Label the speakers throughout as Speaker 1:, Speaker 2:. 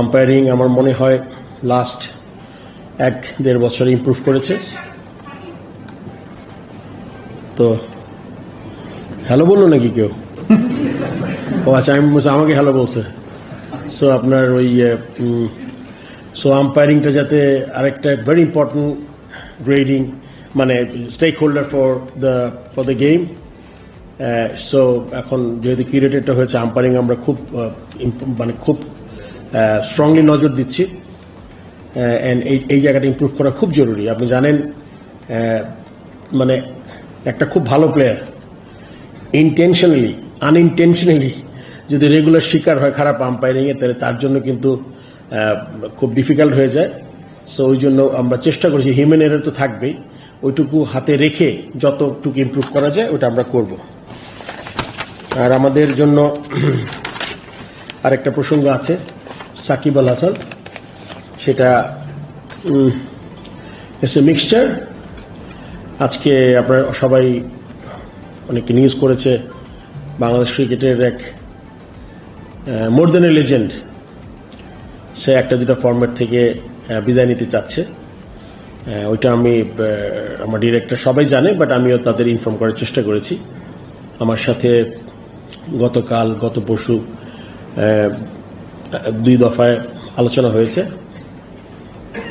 Speaker 1: Umpiring আমার মনে হয় লাস্ট 1-1.5 বছর ইমপ্রুভ করেছে। তো হ্যালো বললো নাকি কেউ? ও আচ্ছা, আমি আমাকে হ্যালো বলছে। সো আপনার ওই সো আম্পায়ারিংটা যাতে আরেকটা ভেরি ইম্পর্টেন্ট গ্রেডিং, মানে stakeholder for the game. So এখন যেহেতু কিউরেটেডটা হয়েছে, আম্পায়ারিং আমরা খুব স্ট্রংলি নজর দিচ্ছি। অ্যান্ড এই জায়গাটা ইমপ্রুভ করা খুব জরুরি। আপনি জানেন, মানে একটা খুব ভালো প্লেয়ার ইনটেনশনালি আনইনটেনশনালি যদি রেগুলার শিকার হয় খারাপ আম্পায়ারিংয়ে, তাহলে তার জন্য কিন্তু খুব ডিফিকাল্ট হয়ে যায়। সো ওই জন্য আমরা চেষ্টা করেছি, হিউম্যান এরর তো থাকবেই, ওইটুকু হাতে রেখে যতটুকু ইমপ্রুভ করা যায় ওটা আমরা করব। আর আমাদের জন্য আরেকটা প্রসঙ্গ আছে, সাকিব আল হাসান। সেটা ইটস এ মিক্সচার। আজকে আপনারা সবাই অনেকে নিউজ করেছে, বাংলাদেশ ক্রিকেটের এক মোর দেন এ লেজেন্ড, সে 1-2 ফরম্যাট থেকে বিদায় নিতে চাচ্ছে। ওইটা আমি আমার ডিরেক্টর সবাই জানে, বাট আমিও তাদের ইনফর্ম করার চেষ্টা করেছি। আমার সাথে গত পরশু 2 দফায় আলোচনা হয়েছে।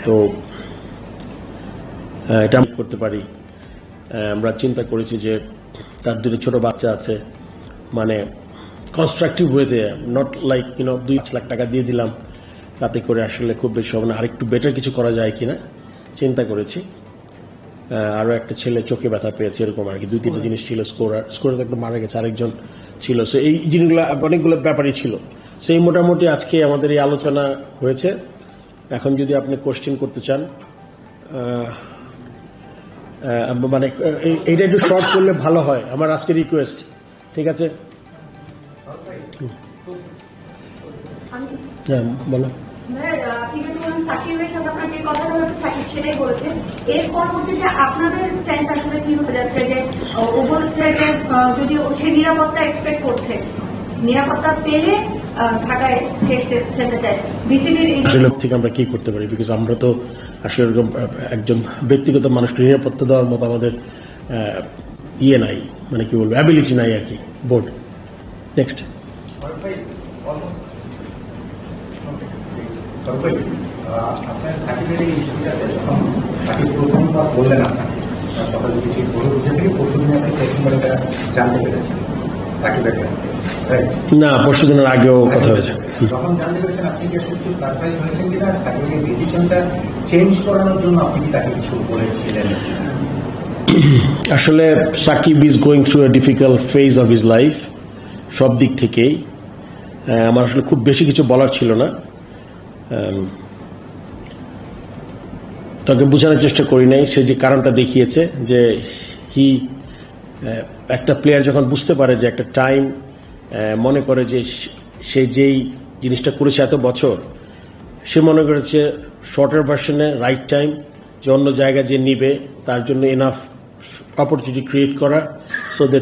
Speaker 1: তো এটা আমি করতে পারি। আমরা চিন্তা করেছি যে তার 2 ছোট বাচ্চা আছে, মানে কনস্ট্রাকটিভ ওয়েতে, নট লাইক 2 লাখ টাকা দিয়ে দিলাম, তাতে করে আসলে খুব বেশি হবে না, আরেকটু বেটার কিছু করা যায় কিনা চিন্তা করেছি। আরও একটা ছেলে চোখে ব্যথা পেয়েছে, এরকম আর কি 2-3 জিনিস ছিল। স্কোরার একটা মারা গেছে, আরেকজন ছিল। সো এই জিনিসগুলো অনেকগুলো ব্যাপারই ছিল। সেই মোটামুটি আজকে আমাদের এই আলোচনা হয়েছে। এখন যদি আপনি কোশ্চেন করতে চান, মানে এইটা একটু শর্ট করলে ভালো হয়, আমার আজকে রিকোয়েস্ট। ঠিক আছে? হ্যাঁ, বলো।
Speaker 2: সাকিবের সাথে আপনার যে কথাটা হচ্ছে, সাকিব সেটাই বলেছেন। এর পরবর্তীতে আপনাদের স্ট্যান্ড আসলে কি হতে যাচ্ছে, যে ওপর থেকে যদি সে নিরাপত্তা এক্সপেক্ট করছে, নিরাপত্তা পেলে ঢাকায় শেষ টেস্ট খেলতে চায়, বিসিবির
Speaker 1: আসলে থেকে আমরা কি করতে পারি? বিকজ আমরা তো আসলে এরকম একজন ব্যক্তিগত মানুষকে নিরাপত্তা দেওয়ার মতো আমাদের ইয়ে নাই, মানে কি বলবো, অ্যাবিলিটি নাই আর কি। Board next.
Speaker 3: আপনার সাকিবের এই ইস্যুটাতে যখন সাকিব প্রথমবার বললেন, আপনার কথা যদি ঠিক বলে বুঝে থেকে পরশুদিন আপনি প্রথমবার এটা জানতে পেরেছেন সাকিবের কাছ থেকে?
Speaker 1: না, পরশুদিনের আগেও কথা হয়েছে।
Speaker 3: যখন জানতে পেরেছেন, আপনি কি একটু সারপ্রাইজ হয়েছেন কিনা? সাকিবের ডিসিশনটা চেঞ্জ করানোর জন্য আপনি কি তাকে কিছু বলেছিলেন?
Speaker 1: আসলে Shakib is going through a difficult phase of his life, সব দিক থেকেই। আমার আসলে খুব বেশি কিছু বলার ছিল না। তাকে বোঝানোর চেষ্টা করি নাই। সে যে কারণটা দেখিয়েছে, যে একটা প্লেয়ার যখন বুঝতে পারে যে একটা টাইম, মনে করে যে সে যেই জিনিসটা করেছে এত বছর, সে মনে করেছে শর্টার ভার্সনে রাইট টাইম, যে অন্য জায়গায় যে নিবে তার জন্য এনাফ অপরচুনিটি ক্রিয়েট করা। সো দ্য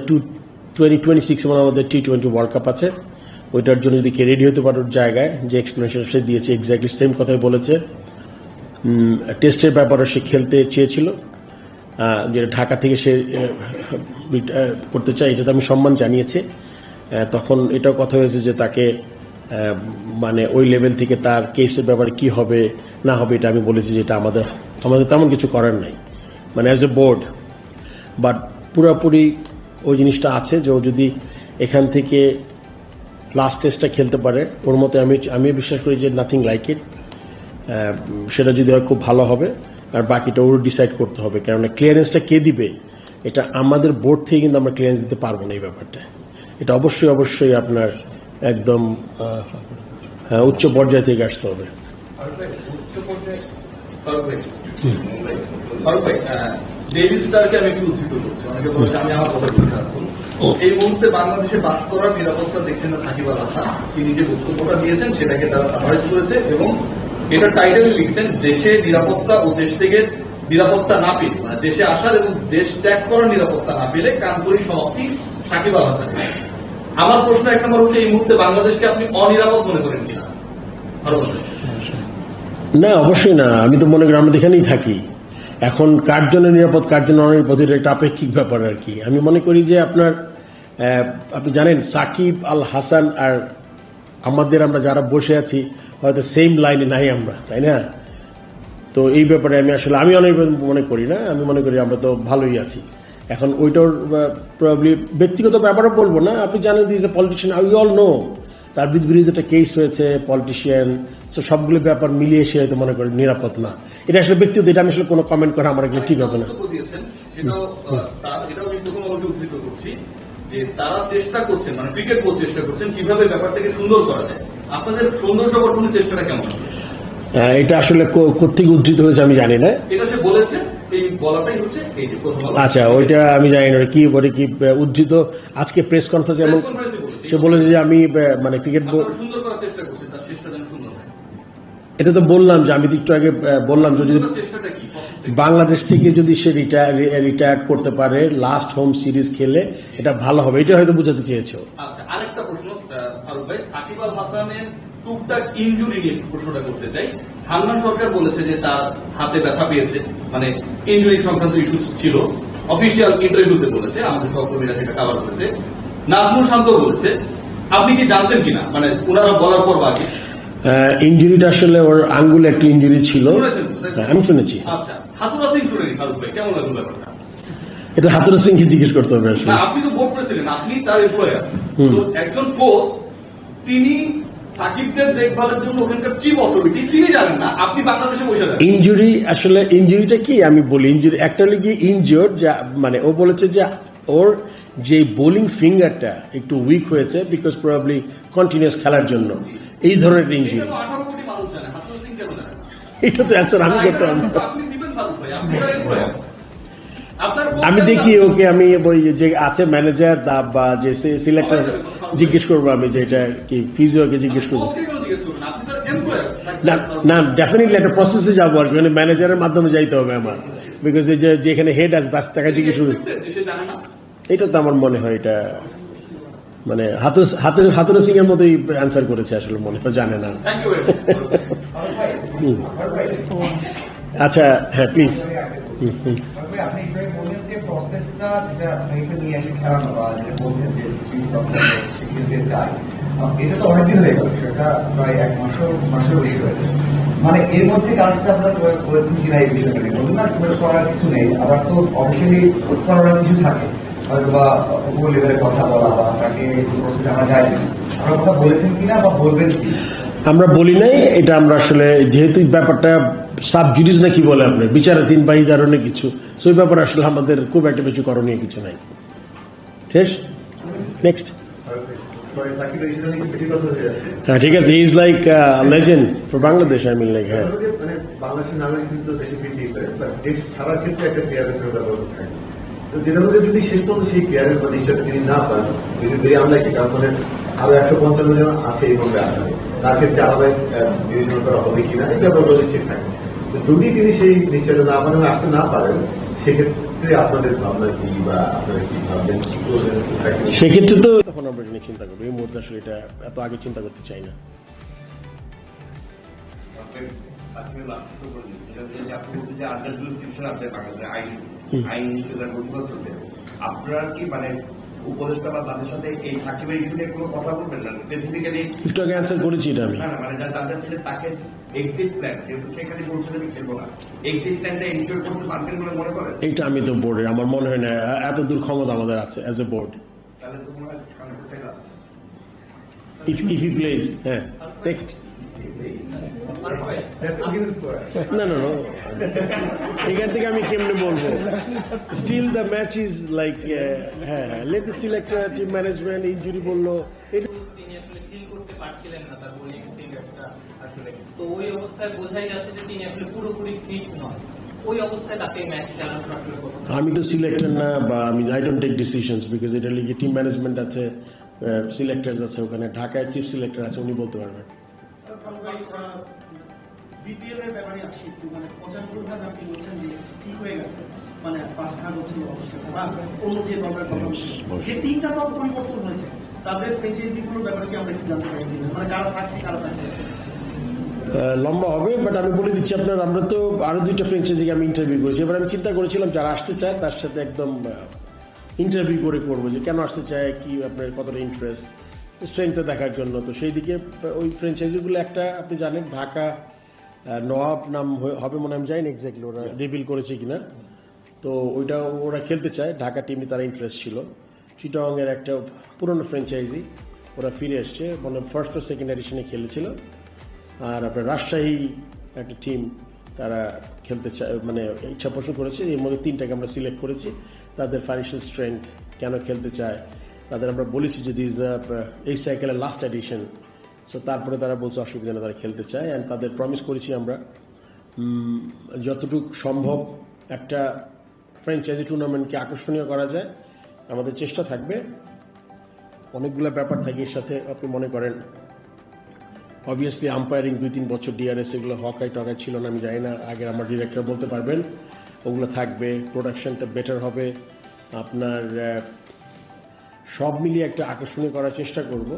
Speaker 1: 2026 আমাদের T20 ওয়ার্ল্ড কাপ আছে, ওইটার জন্য যদি কে রেডি হতে পারে জায়গায়, যে এক্সপ্লেনেশন সে দিয়েছে এক্স্যাক্টলি সেম কথাই বলেছে। টেস্টের ব্যাপারে সে খেলতে চেয়েছিল, যেটা ঢাকা থেকে সে করতে চায়, এটাতে আমি সম্মান জানিয়েছি। তখন এটাও কথা হয়েছে যে তাকে মানে ওই লেভেল থেকে তার কেসের ব্যাপারে কি হবে না হবে, এটা আমি বলেছি যে এটা আমাদের তেমন কিছু করার নাই, মানে অ্যাজ এ বোর্ড। বাট পুরোপুরি ওই জিনিসটা আছে যে ও যদি এখান থেকে লাস্ট টেস্টটা খেলতে পারে, ওর মতে আমি বিশ্বাস করি যে নাথিং লাইক ইট। সেটা যদি হয় খুব ভালো হবে, আর বাকিটা ওর ডিসাইড করতে হবে। কেননা ক্লিয়ারেন্সটা কে দিবে, এটা আমাদের বোর্ড থেকে কিন্তু আমরা ক্লিয়ারেন্স দিতে পারবো না এই ব্যাপারটা। এটা অবশ্যই আপনার একদম উচ্চ পর্যায় থেকে আসতে হবে।
Speaker 4: এই মুহূর্তে বাংলাদেশে বাস করার নিরাপত্তা দেখছেন না সাকিব আল হাসান। তিনি যে বক্তব্যটা দিয়েছেন সেটাকে তারা সামারাইজ করেছে এবং এটা টাইটেল লিখছেন, দেশে নিরাপত্তা ও দেশ থেকে নিরাপত্তা না পেলে, মানে দেশে আসার এবং দেশ ত্যাগ করার নিরাপত্তা না পেলে কানপুরি সমাপ্তি সাকিব আল হাসান। আমার প্রশ্ন 1 নম্বর হচ্ছে, এই মুহূর্তে বাংলাদেশকে আপনি অনিরাপদ মনে করেন কিনা?
Speaker 1: না, অবশ্যই না। আমি তো মনে করি আমরা এখানেই থাকি। এখন কার জন্য নিরাপদ কার জন্য অনিরাপদ এটা একটা আপেক্ষিক ব্যাপার আর কি। আমি মনে করি যে আপনি জানেন সাকিব আল হাসান আর আমাদের আমরা যারা বসে আছি হয়তো সেম লাইনে নাই আমরা, তাই না? তো এই ব্যাপারে আমি অনেক মনে করি না। আমি মনে করি আমরা তো ভালোই আছি। এখন ওইটার প্রবাবলি ব্যক্তিগত ব্যাপারও বলবো না। আপনি জানেন this a politician, we all know তার বিরুদ্ধে একটা কেস হয়েছে, পলিটিশিয়ান। তো সবগুলো ব্যাপার মিলিয়ে সে হয়তো মনে করি নিরাপদ না। এটা আসলে ব্যক্তিগত, এটা আমি আসলে কোনো কমেন্ট করা আমার এগুলো ঠিক হবে না।
Speaker 4: এটাও আমি প্রথম আলোকে উদ্ধৃত করছি যে তারা চেষ্টা করছেন, মানে ক্রিকেট বোর্ড চেষ্টা করছেন কিভাবে ব্যাপারটাকে সুন্দর করা যায়। আপনাদের সৌন্দর্য বর্ধনের চেষ্টাটা কেমন?
Speaker 1: এটা আসলে কোত্থেকে উদ্ধৃত হয়েছে আমি জানি না।
Speaker 4: এটা সে বলেছে, এই বলাটাই হচ্ছে এই যে প্রথম আলো।
Speaker 1: আচ্ছা, ওইটা আমি জানি না কি বলে কি উদ্ধৃত। আজকে প্রেস কনফারেন্সে এমন সে বলেছে যে আমি মানে ক্রিকেট বোর্ড
Speaker 4: সুন্দর করার চেষ্টা করছে, তার চেষ্টা যেন সুন্দর হয়।
Speaker 1: এটা তো বললাম যে আমি একটু আগে বললাম যে যদি
Speaker 4: চেষ্টাটা কি
Speaker 1: বাংলাদেশ থেকে যদি সে রিটায়ার করতে পারে লাস্ট হোম সিরিজ খেলে এটা ভালো হবে, এটা হয়তো বোঝাতে চেয়েছে।
Speaker 4: আচ্ছা, আরেকটা প্রশ্ন ফারুক ভাই, সাকিব আল হাসানের টুকটাক ইনজুরি নিয়ে প্রশ্নটা করতে চাই। হান্নান সরকার বলেছে যে তার হাতে ব্যথা পেয়েছে, মানে ইনজুরি সংক্রান্ত ইস্যু ছিল। অফিসিয়াল ইন্টারভিউতে বলেছে, আমাদের সহকর্মীরা যেটা কভার করেছে। নাজমুল শান্ত বলেছে, আপনি কি জানতেন কিনা, মানে ওনারা বলার পর বাকি
Speaker 1: ইঞ্জুরিটা আসলে ওর আঙ্গুলে একটা ইঞ্জুরি ছিল, আমি শুনেছি।
Speaker 4: আচ্ছা, হাতুরা সিং শুনেনি ফারুক ভাই, কেমন লাগলো ব্যাপারটা?
Speaker 1: এটা হাতুরা সিংকে জিজ্ঞেস করতে হবে আসলে।
Speaker 4: না, আপনি তো বোর্ড প্রেসিডেন্ট, আপনি তার এমপ্লয়ার। তো একজন কোচ, তিনি সাকিবদের দেখভালের জন্য ওখানকার চিফ অথরিটি, তিনি জানেন না, আপনি বাংলাদেশে বসে যান।
Speaker 1: ইঞ্জুরি আসলে ইঞ্জুরিটা কি আমি বলি। ইঞ্জুরি একটা হলে গিয়ে ইনজিওর, মানে ও বলেছে যে ওর যে বোলিং ফিঙ্গারটা একটু উইক হয়েছে বিকজ প্রবাবলি কন্টিনিউয়াস খেলার জন্য, এই ধরনের ইঞ্জুরি।
Speaker 4: এটা তো 18 কোটি মানুষ জানে, হাতুরা সিং কেন জানে?
Speaker 1: এটা তো অ্যান্সার আমি করতে পারবো।
Speaker 4: আপনি দিবেন ফারুক ভাই, আপনি তার এমপ্লয়ার। আপনার
Speaker 1: আমি দেখি ওকে, আমি ওই যে আছে ম্যানেজার বা যে সিলেক্টর জিজ্ঞেস করবো, আমি যে এটা কি ফিজিওকে জিজ্ঞেস করবো।
Speaker 4: কোচকে কেন জিজ্ঞেস করবেন? আপনি তার এমপ্লয়ার।
Speaker 1: না না, ডেফিনেটলি একটা প্রসেসে যাবো আর কি, মানে ম্যানেজারের মাধ্যমে যাইতে হবে আমার, বিকজ এই যে যেখানে হেড আছে তাকে জিজ্ঞেস করবো।
Speaker 4: সে জানে না।
Speaker 1: এটা তো আমার মনে হয় এটা মানে হাতুরা সিং এর মতোই অ্যান্সার করেছে আসলে, মনে হয় জানে না।
Speaker 4: Thank you very much.
Speaker 1: আচ্ছা, হ্যাঁ প্লিজ।
Speaker 3: আপনি এইভাবে বললেন যে প্রসেসটা যেটা সাইকেল নিয়ে এসে খেলানো বা যেটা বলছেন যে স্বীকৃতি চাই, এটা তো অনেকদিন হয়ে গেল, সেটা প্রায় 1 মাসের বেশি হয়েছে। মানে এর মধ্যে কারোর সাথে আপনারা করেছেন কিনা এই বিষয়টা নিয়ে বলুন না, করার কিছু নেই। আবার তো অবশ্যই করার কিছু থাকে, হয়তো বা উপর লেভেলে কথা বলা বা তাকে প্রসেসে আনা যায় না, আপনারা কথা বলেছেন কিনা বা বলবেন কি?
Speaker 1: আমরা বলি নাই এটা। আমরা আসলে যেহেতু ব্যাপারটা সাব জুডিস না কি বলে আপনার বিচারাধীন বা এই ধরনের কিছু, সেই ব্যাপারে আসলে আমাদের খুব একটা বেশি করণীয় কিছু নাই। ঠিক, নেক্সট। হ্যাঁ ঠিক আছে, is like legend for Bangladesh. I mean like, হ্যাঁ
Speaker 5: মানে বাংলাদেশের নাগরিক কিন্তু দেশে ফিরতেই পারে, দেশ ছাড়ার ক্ষেত্রে একটা ক্লিয়ারেন্সের ব্যবস্থা থাকে। তো যেটা হলে যদি শেষ পর্যন্ত সেই ক্লিয়ারেন্স বা নিশ্চয়তা তিনি না পান, যদি আমরা কি তার মানে আরো 155 জন আছে এই বলবে আসলে তার ক্ষেত্রে আলাদা বিবেচনা করা হবে কিনা, এই ব্যাপারগুলো নিশ্চিত থাকে। যদি তিনি সেই নিশ্চয়তা না পান, আসতে না পারেন, সেক্ষেত্রে আপনাদের ভাবনা কি বা আপনারা কি ভাববেন, কি করবেন?
Speaker 1: সেক্ষেত্রে তো তখন আমরা এটা নিয়ে চিন্তা করবো। এই মুহূর্তে আসলে এটা এত আগে চিন্তা করতে চাই না।
Speaker 6: আপনারা কি মানে উপদেষ্টা বা তাদের সাথে এই সাকিবের ইস্যু নিয়ে কোনো কথা বলবেন না? স্পেসিফিক্যালি
Speaker 1: একটু আগে অ্যান্সার করেছি এটা আমি।
Speaker 6: মানে তাদের সাথে তাকে এক্সিট প্ল্যান, যেহেতু সেখানে বলছেন আমি খেলবো না, এক্সিট প্ল্যানটা এনশিওর করতে পারবেন বলে মনে করেন?
Speaker 1: এইটা আমি তো বোর্ডের, আমার মনে হয় না এত দূর ক্ষমতা আমাদের আছে অ্যাজ এ বোর্ড।
Speaker 6: তাহলে তো মনে হয়
Speaker 1: ইফ হি প্লেজ, হ্যাঁ নেক্সট। না না, এখান থেকে আমি কেমনে বলবো? Still the match is like, হ্যাঁ let the selector, team management injury বললো,
Speaker 7: তিনি আসলে ফিল করতে পারছিলেন না তার বোলিং ফিঙ্গারটা আসলে। তো ওই অবস্থায় বোঝাই যাচ্ছে যে তিনি আসলে পুরোপুরি ফিট নন। ওই অবস্থায় তাকে ম্যাচ চালানো আসলে করতে।
Speaker 1: আমি তো সিলেক্টর না, বা আমি I don't take decisions, because এটা লিগে টিম ম্যানেজমেন্ট আছে, সিলেক্টরস আছে, ওখানে ঢাকায় চিফ সিলেক্টর আছে, উনি বলতে পারবেন।
Speaker 8: বিপিএল এর ব্যাপারে আসি, মানে 95 ভাগ আপনি বলছেন যে ঠিক হয়ে গেছে, মানে 5 ভাগ হচ্ছে অবস্থাটা বা অন্য যে দলের কথা যে 3টা দল পরিবর্তন হয়েছে, তাদের ফ্র্যাঞ্চাইজি গুলোর ব্যাপারে কি আমরা কি জানতে পারি? মানে কারা থাকছে কারা থাকছে?
Speaker 1: লম্বা হবে, বাট আমি বলে দিচ্ছি আপনার, আমরা তো আরো 2টা ফ্র্যাঞ্চাইজিকে আমি ইন্টারভিউ করেছি। এবার আমি চিন্তা করেছিলাম যারা আসতে চায় তার সাথে একদম ইন্টারভিউ করে করবো যে কেন আসতে চায়, কি আপনার কতটা ইন্টারেস্ট, স্ট্রেংথটা দেখার জন্য। তো সেই দিকে ওই ফ্র্যাঞ্চাইজিগুলো একটা আপনি জানেন ঢাকা নওয়াব নাম হবে মনে আমি জানি এক্স্যাক্টলি ওরা রিভিল করেছে কিনা, তো ওইটা ওরা খেলতে চায়, ঢাকা টিমে তারা ইন্টারেস্ট ছিল। চিটাগংয়ের একটা পুরনো ফ্র্যাঞ্চাইজি ওরা ফিরে এসছে, মানে ফার্স্ট ও সেকেন্ড এডিশনে খেলেছিল। আর আপনার রাজশাহী একটা টিম তারা খেলতে চায়, মানে ইচ্ছা পোষণ করেছে। এর মধ্যে 3টাকে আমরা সিলেক্ট করেছি। তাদের ফাইন্যান্সিয়াল স্ট্রেংথ, কেন খেলতে চায়, তাদের আমরা বলেছি যে দিস এই সাইকেলের লাস্ট এডিশন। সো তারপরে তারা বলছে অসুবিধা না, তারা খেলতে চায়। অ্যান্ড তাদের প্রমিস করেছি আমরা যতটুকু সম্ভব একটা ফ্র্যাঞ্চাইজি টুর্নামেন্টকে আকর্ষণীয় করা যায় আমাদের চেষ্টা থাকবে। অনেকগুলো ব্যাপার থাকে এর সাথে। আপনি মনে করেন অবভিয়াসলি আম্পায়ারিং 2-3 বছর ডিআরএস এগুলো হকাই টকাই ছিল না, আমি জানি না, আগের আমার ডিরেক্টর বলতে পারবেন। ওগুলো থাকবে, প্রোডাকশনটা বেটার হবে। আপনার সব মিলিয়ে একটা আকর্ষণীয় করার চেষ্টা করব।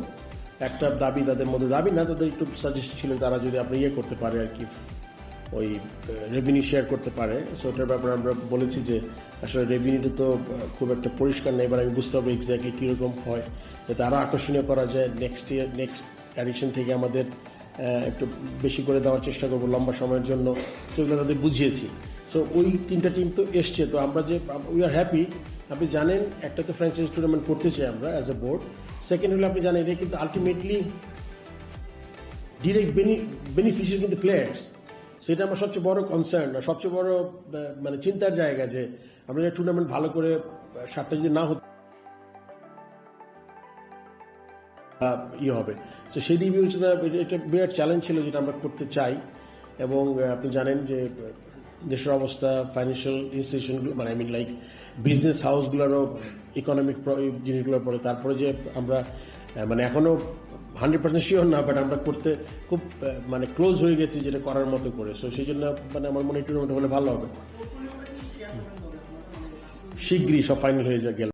Speaker 1: একটা দাবি তাদের মধ্যে, দাবি না, তাদের একটু সাজেস্ট ছিল তারা যদি আপনি করতে পারে আর কি, ওই রেভিনিউ শেয়ার করতে পারে। সো ওটার ব্যাপারে আমরা বলেছি যে আসলে রেভিনিউটা তো খুব একটা পরিষ্কার নেই, এবার আমি বুঝতে হবে এক্স্যাক্টলি কীরকম হয়, যাতে আরও আকর্ষণীয় করা যায়। নেক্সট এডিশন থেকে আমাদের একটু বেশি করে দেওয়ার চেষ্টা করবো লম্বা সময়ের জন্য। সেগুলো তাদের বুঝিয়েছি। সো ওই 3টা টিম তো এসছে, তো আমরা যে উই আর হ্যাপি। আপনি জানেন একটা তো ফ্র্যাঞ্চাইজি টুর্নামেন্ট করতে চাই আমরা অ্যাজ এ বোর্ড। সেকেন্ড হলে আপনি জানেন এটা কিন্তু আলটিমেটলি ডিরেক্ট বেনিফিশিয়ারি কিন্তু প্লেয়ার্স। সেটা আমার সবচেয়ে বড় কনসার্ন, সবচেয়ে বড় মানে চিন্তার জায়গা, যে আমরা টুর্নামেন্ট ভালো করে 7টা যদি না হতো হবে। তো সেই দিক বিবেচনা এটা বিরাট চ্যালেঞ্জ ছিল যেটা আমরা করতে চাই। এবং আপনি জানেন যে দেশের অবস্থা, ফাইন্যান্সিয়াল ইনস্টিটিউশনগুলো, মানে আই মিন লাইক বিজনেস হাউসগুলোরও ইকোনমিক জিনিসগুলোর পরে, তারপরে যে আমরা মানে এখনও 100% শিওর না, বাট আমরা করতে খুব মানে ক্লোজ হয়ে গেছি যেটা করার মতো করে। সো সেই জন্য মানে আমার মনে হয় টুর্নামেন্ট হলে ভালো হবে, শীঘ্রই সব ফাইনাল হয়ে গেল।